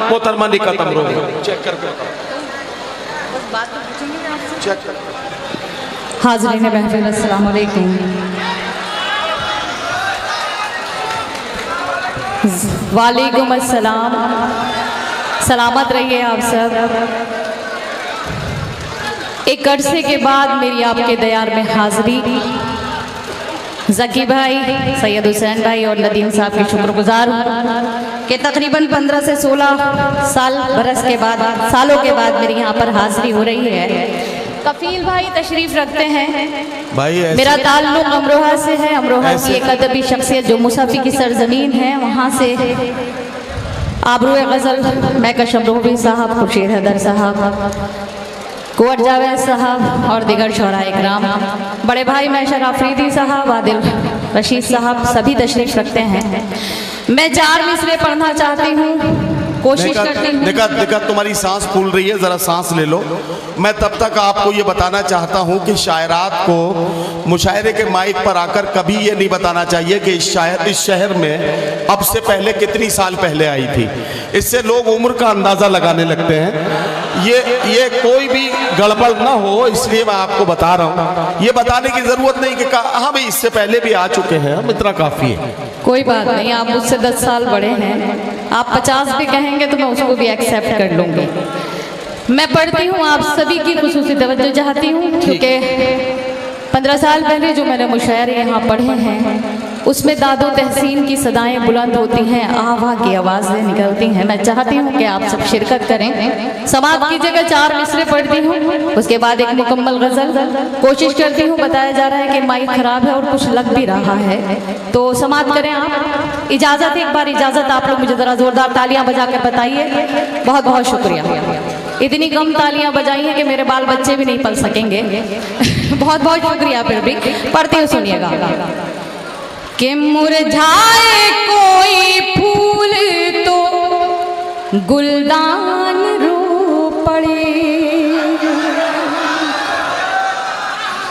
मोहतरमा निकत अमरोही। चेक करके चेक कर। हाज़रीन महफिल अस्सलाम वालेकुम। वालेकुम अस्सलाम। सलामत रहिए आप सब। एक अरसे के बाद मेरी आपके दयार में हाज़री। ज़की भाई, सैयद हुसैन भाई और नदीम साहब के शुक्रगुजार हूँ कि तकरीबन 15 से 16 सालों के बाद मेरी यहाँ पर हाज़री हो रही है। कफील भाई तशरीफ़ रखते हैं भाई। मेरा ताल्लुक़ अमरोहा से है। अमरोहा की एक अदबी शख्सियत जो मुसाफ़ी की सरज़मीन है, वहाँ से आबरूए गज़ल महकश अमरोही साहब, खुर्शीद हैदर साहब, कुंवर जावेद साहब और दिगर शोरा इकराम, बड़े भाई मैशर आफरीदी साहब, आदिल रशीद साहब, सभी तशरीफ़ रखते हैं। मैं 4 मिसरे पढ़ना चाहती हूँ, कोशिश करती हूँ। निकत तुम्हारी सांस फूल रही है, जरा सांस ले लो। मैं तब तक आपको ये बताना चाहता हूँ कि शायरात को मुशायरे के माइक पर आकर कभी ये नहीं बताना चाहिए कि इस शहर में अब से पहले कितनी साल पहले आई थी। इससे लोग उम्र का अंदाज़ा लगाने लगते हैं। ये कोई भी गड़बड़ ना हो, इसलिए मैं आपको बता रहा हूँ। ये बताने की ज़रूरत नहीं कि हाँ भाई इससे पहले भी आ चुके हैं, हम इतना काफ़ी है। कोई बात नहीं, आप मुझसे 10 साल बड़े हैं। आप 50 भी कहेंगे तो मैं उसको भी एक्सेप्ट कर लूँगी। मैं पढ़ती हूँ, आप सभी की खुसूसी तवज्जो चाहती हूँ, क्योंकि 15 साल पहले जो मैंने मुशायरे यहाँ पढ़े हैं उसमें दादो तहसीन की सदाएं बुलंद होती हैं, आवा की आवाज़ें निकलती हैं। मैं चाहती हूँ कि आप सब शिरकत करें। समाअत कीजिएगा। 4 मिसरे पढ़ती हूँ, उसके बाद एक मुकम्मल गज़ल। कोशिश करती हूँ, बताया जा रहा है कि माइक ख़राब है और कुछ लग भी रहा है, तो समाअत करें आप। इजाज़त, एक बार इजाज़त। आप लोग मुझे ज़रा ज़ोरदार तालियाँ बजा कर बताइए। बहुत बहुत शुक्रिया। इतनी कम तालियाँ बजाई हैं कि मेरे बाल बच्चे भी नहीं पल सकेंगे। बहुत बहुत शुक्रिया। फिर भी पढ़ती हूँ, सुनिएगा। कि मुरझाए कोई फूल तो गुलदान रो पड़े।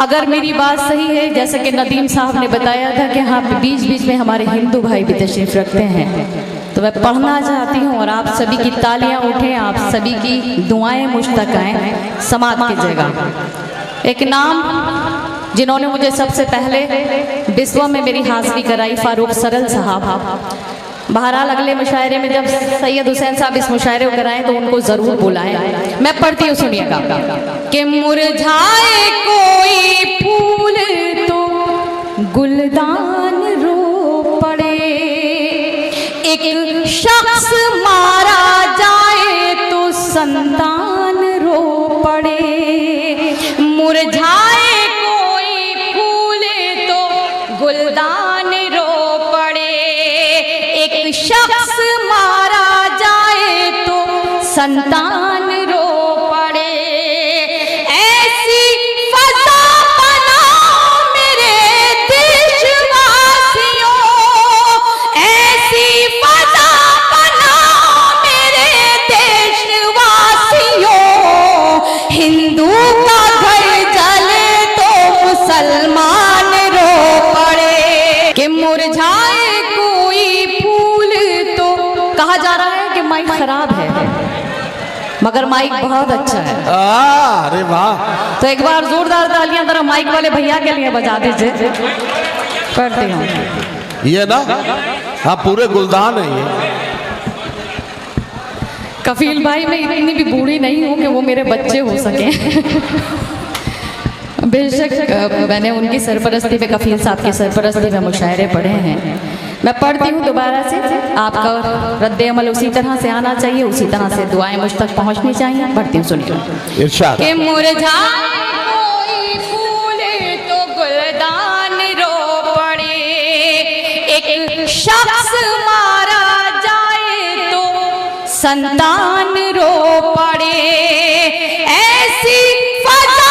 अगर मेरी बात सही है, जैसे कि नदीम साहब ने बताया था कि हाँ बीच बीच में हमारे हिंदू भाई भी तशरीफ़ रखते हैं, तो मैं पढ़ना चाहती हूँ और आप सभी की तालियां उठें, आप सभी की दुआएं मुझ तक आएँ। समाअत कीजिएगा। एक नाम जिन्होंने मुझे सबसे पहले बिस्वा में मेरी हाज़री कराई, फारूक सरल साहब। बहरहाल अगले मुशायरे में जब सैयद हुसैन साहब इस मुशायरे को कराएं तो उनको ज़रूर बुलाएं। मैं पढ़ती हूँ, सुनिएगा। कि मुरझाए कोई फूल तो गुलदान रो पड़े, एक शख्स मारा जाए तो संतान रो पड़े। मुरझाए गुलदान रो पड़े, एक शख्स मारा जाए तो संतान रो पड़े। ऐसी फज़ा बनाओ मेरे देशवासियों, ऐसी फज़ा बनाओ मेरे देशवासियों। हिंदू का घर जले तो मुसलमान कि मुरझाए कोई फूल तो। कहा जा रहा है कि माइक खराब है, मगर माइक बहुत अच्छा है। अरे वाह! तो एक बार जोरदार तालियां जरा माइक वाले भैया के लिए बजा दीजिए। पढ़ती हूँ। ये ना, हाँ पूरे गुलदान है ये। कफील भाई, मैं इतनी भी बूढ़ी नहीं हूँ कि वो मेरे बच्चे हो सके। बेशक मैंने उनकी सरपरस्ती में, कफील साहब की सरपरस्ती में मुशायरे पढ़े हैं। मैं पढ़ती हूँ दोबारा से। आपका रद्द अमल उसी तरह से आना चाहिए, उसी तरह से दुआएं मुझ तक पहुँचनी चाहिए। पढ़ती हूँ, सुनिए। इरशाद। कि मुरझाए कोई फूल तो गुलदान रो पड़े, एक शख्स मारा जाए तो संतान रो पड़े। ऐसी फज़ा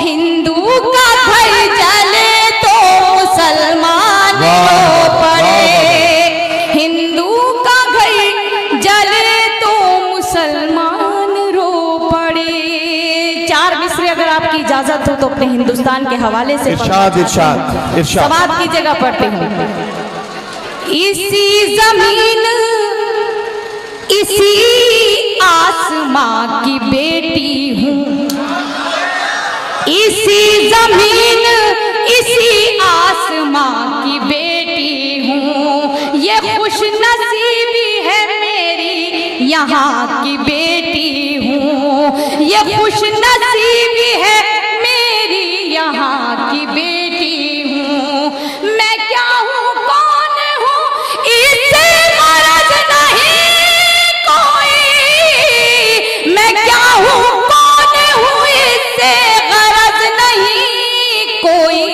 हिंदू का घर जले तो मुसलमान रो पड़े, हिंदू का घर जले तो मुसलमान रो पड़े। 4 मिसरे अगर आपकी इजाजत हो तो अपने हिंदुस्तान के हवाले से इरशाद इरशाद इरशाद। समाज की जगह पढ़ती हूँ। इसी जमीन इसी आसमां की बेटी हूँ, इसी जमीन इसी आसमां की बेटी हूँ, ये खुश नसीबी है मेरी यहाँ की बेटी हूँ, ये खुश नसीबी है मेरी यहाँ की बेटी हूँ। मैं क्या हूँ कौन हूँ इससे गरज नहीं कोई, मैं क्या हूँ कौन हूँ इससे गरज नहीं कोई,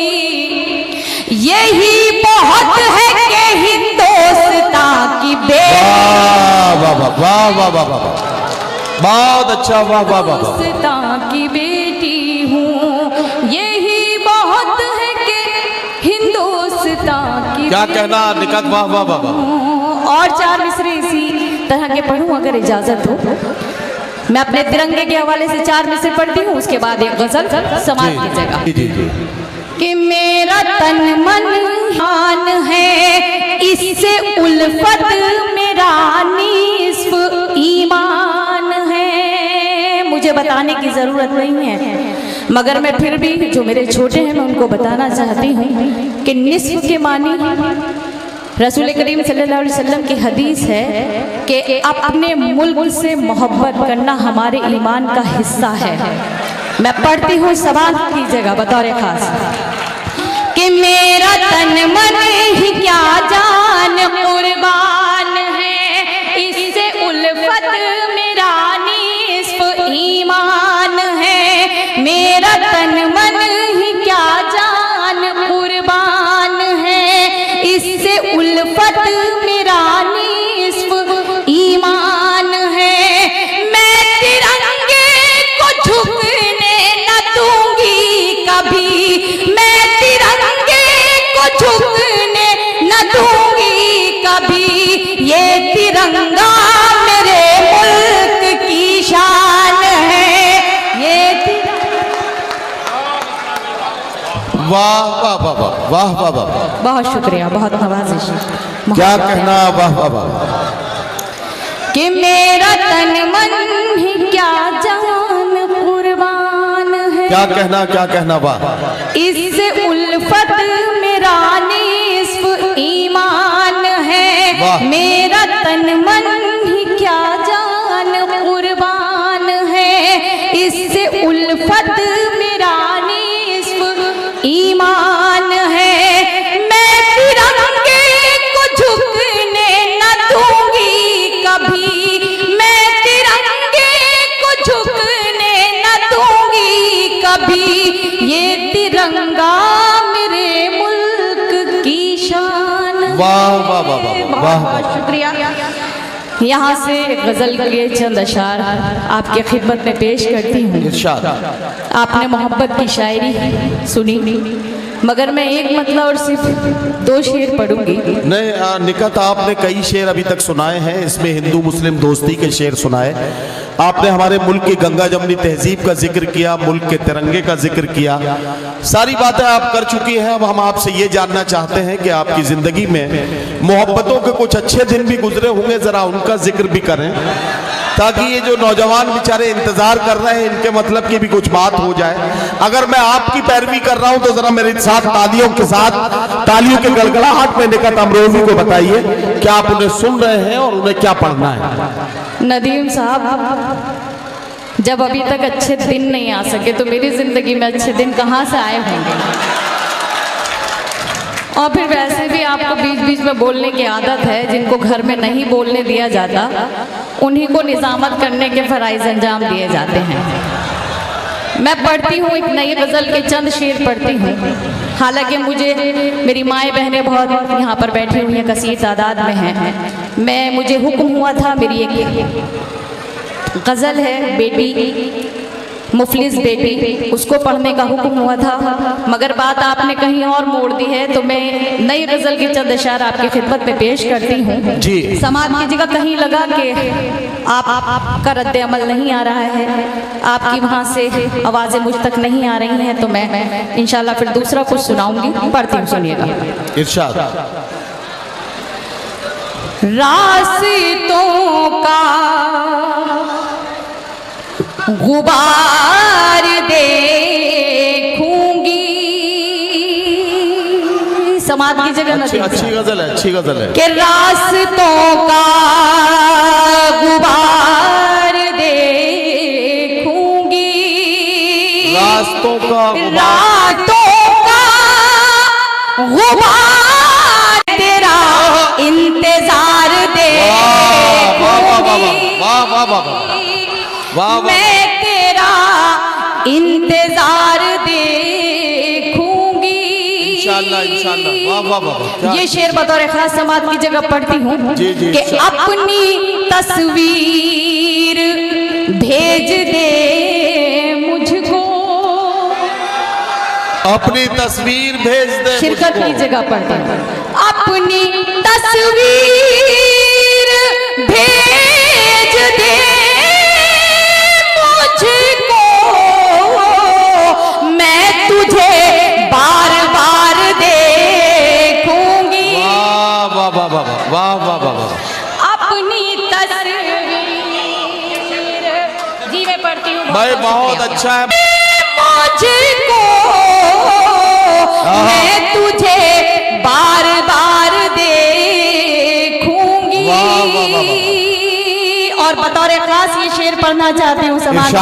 यही बहुत है कि हिंदुस्तान की बेटी। वाह वाह वाह वाह वाह वाह, बहुत अच्छा, वाह वाह वाह वाह। हिंदुस्तान की बेटी हूँ, यही बहुत है कि हिंदुस्तान की क्या कहना निकट, वाह वाह वाह वाह। और 4 मिसरे इसी तरह के पढ़ूं अगर इजाजत हो। मैं अपने तिरंगे के हवाले से 4 मिसरे पढ़ती हूँ, उसके बाद एक गजल समाज की जगह। जी जी जी। कि मेरा तन मन जान है, इससे उल्फत मेरा निस्फ ईमान है। मुझे बताने की जरूरत नहीं है, मगर मैं फिर भी जो मेरे छोटे हैं मैं उनको बताना चाहती हूँ कि निस्फ के मानी रसूल करीम सल्लल्लाहु अलैहि वसल्लम की हदीस है कि अपने मुल्क से मोहब्बत करना हमारे ईमान का हिस्सा है। मैं पढ़ती हूँ समाज की जगह बतौर खास कि मेरा तन मन ही क्या जान कुर्बान है, इससे उल्फत मेरा निस्फ ईमान है। मेरा तन मन ही क्या जान कुर्बान है, इससे उल्फत मेरा निस्फ ईमान है। मैं तिरंगे को झुकने न दूंगी कभी, मैं तिरंगे को झुकने न दूंगी कभी, ये तिरंगा मेरे मुल्क की शान है, ये वाह वाह वाह वाह वाह वाह वाह। बहुत शुक्रिया, बहुत नवाजिश। क्या कहना, वाह वाह वाह। कि मेरा तन मन ही क्या जान कुर्बान है, क्या कहना, वाह। इससे उल्फत मेरा निस्फ ईमान है। वाह। मेरा तन मन ही क्या जान कुर्बान है, इससे उल्फत मेरा निस्फ ईमान है। मैं तिरंगे को झुकने न दूंगी कभी, मैं तिरंगे को झुकने न दूंगी कभी, ये तिरंगा मेरे मुल्क की शान है। वाह वाह वाह वाह वाह वाह। बहुत शुक्रिया। यहाँ से गजल के चंद अशार आपके खिदमत में पेश करती हूँ। इरशाद। आपने मोहब्बत की शायरी सुनी, मगर मैं एक मतलब और सिर्फ 2 शेर पढ़ूंगी। नहीं निकट, आपने कई शेर अभी तक सुनाए हैं, इसमें हिंदू मुस्लिम दोस्ती के शेर सुनाए। आपने हमारे मुल्क की गंगा जमनी तहजीब का जिक्र किया, मुल्क के तिरंगे का जिक्र किया, सारी बातें आप कर चुकी हैं। अब हम आपसे ये जानना चाहते हैं कि आपकी ज़िंदगी में मोहब्बतों के कुछ अच्छे दिन भी गुजरे होंगे, ज़रा उनका जिक्र भी करें, ताकि ये जो नौजवान बेचारे इंतजार कर रहे हैं इनके मतलब की भी कुछ बात हो जाए। अगर मैं आपकी पैरवी कर रहा हूं तो जरा मेरे साथ तालियों के साथ, तालियों के गड़गड़ाहट में निकट अमरोजी को बताइए क्या आप उन्हें सुन रहे हैं और उन्हें क्या पढ़ना है। नदीम साहब, जब अभी तक अच्छे दिन नहीं आ सके तो मेरी जिंदगी में अच्छे दिन कहाँ से आए होंगे। और फिर वैसे भी आपको बीच बीच में बोलने की आदत है, जिनको घर में नहीं बोलने दिया जाता उन्हीं को निजामत करने के फराइज अंजाम दिए जाते हैं। मैं पढ़ती हूँ, एक नई गज़ल के चंद शेर पढ़ती हूँ। हालांकि मुझे मेरी माएँ बहनें बहुत यहाँ पर बैठी हुई हैं, कसीर तादाद में हैं। मुझे हुक्म हुआ था, मेरी एक गज़ल है बेटी मुफलिस बेटी, उसको पढ़ने का हुक्म हुआ था, मगर बात आपने कहीं और मोड़ दी है, तो मैं नई गजल की चंद अशार आपकी खिदमत में पेश करती हूँ जी। समाज की जगह कहीं लगा कि आपका रद्द अमल नहीं आ रहा है, आपकी वहाँ से आवाज़ें मुझ तक नहीं आ रही हैं, तो मैं इंशाल्लाह फिर दूसरा कुछ सुनाऊंगी। पढ़ती हूँ, सुनिएगा। इरशाद। रास्तों का गुबार देखूंगी, समाज की जगह अच्छी गजल है, अच्छी गजल है। कि रास्तों का गुबार देखूंगी, रास्तों का गुबार तेरा इंतजार देखूंगी, मैं तेरा इंतजार देखूंगी इंशाल्लाह इंशाल्लाह। वाह वाह वाह। ये शेर बतौर खास समाज की जगह पढ़ती हूँ कि अपनी तस्वीर भेज दे मुझको, अपनी तस्वीर भेज दे। शिरकत की जगह पढ़ती हूँ, अपनी तस्वीर भेज दे मुझको, मैं तुझे बार बार देखूंगी। वाह वाह वाह वाह वाह वाह वाह वाह। अपनी तस्वीर, जी मैं पढ़ती हूँ, भाई बहुत अच्छा है। मुझको मैं तुझे बार बार देखूंगी। और बतौर खास ये शेर पढ़ना चाहती हूँ समाज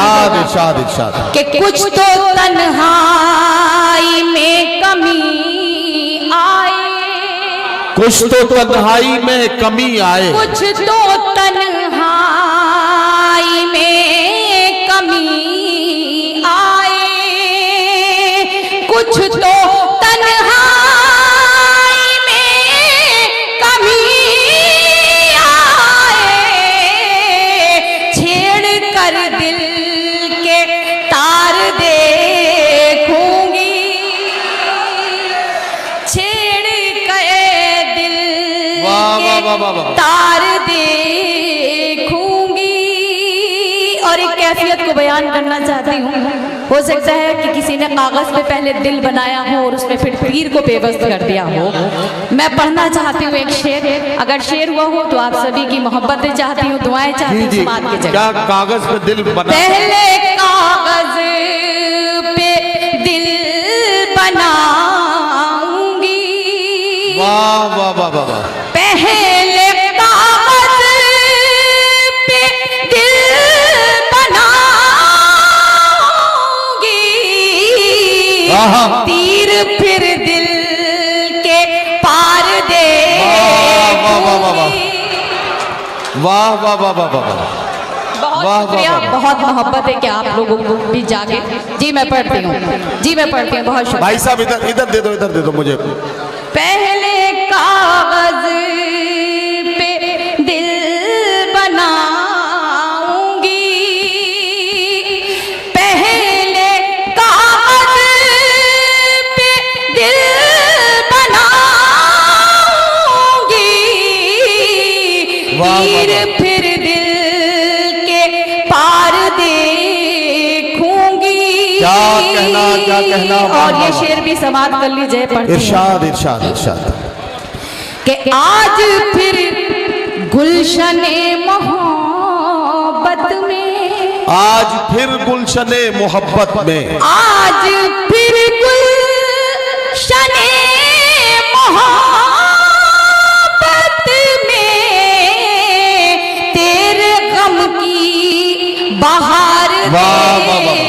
कि कुछ तो तन्हाई में कमी आए, कुछ तो तन्हाई में कमी आए, कुछ तो तन्हाई में कमी आए, कुछ तो तन्हाई में कमी आए, छेड़ कर दिल के तार देखूंगी, छेड़ कर दिल के तार देखूंगी। और एक कैफियत को बयान करना चाहती हूँ, हो सकता है कि किसी ने कागज पे पहले दिल बनाया हो और उसमें फिर तीर को बेबस कर दिया हो। मैं पढ़ना चाहती हूँ एक शेर, अगर शेर हुआ हो तो आप सभी की मोहब्बतें चाहती हूँ, दुआएं चाहती हूँ समाज की जगह। क्या कागज पे दिल बना? पहले कागज पे दिल बनाऊंगी, वाह वाह वाह वाह वाह। पहले कागज पे दिल बनाऊंगी, तीर फिर दिल के पार दे। वाह वाह वाह वाह वाह वाह वाह वाह वाह। बहुत शुक्रिया, बहुत मोहब्बत है कि आप लोगों को भी जागे। जी मैं पढ़ती हूँ, जी मैं पढ़ती हूँ, बहुत शुक्रिया। भाई साहब इधर इधर दे दो मुझे। पहले कागज पे दिल बनाऊंगी, पहले कागज पे दिल बनाऊंगी, तीर फिर दिल के पार देखूंगी। क्या कहना। और ये शेर भी समाप्त कर लीजिए, पढ़ती हूँ। इरशाद इरशाद इरशाद। कि आज फिर गुलशने मोहब्बत में, आज फिर गुलशने मोहब्बत में, आज फिर गुलशने मोहब्बत में तेरे गम की बहार वाह वाह वाह।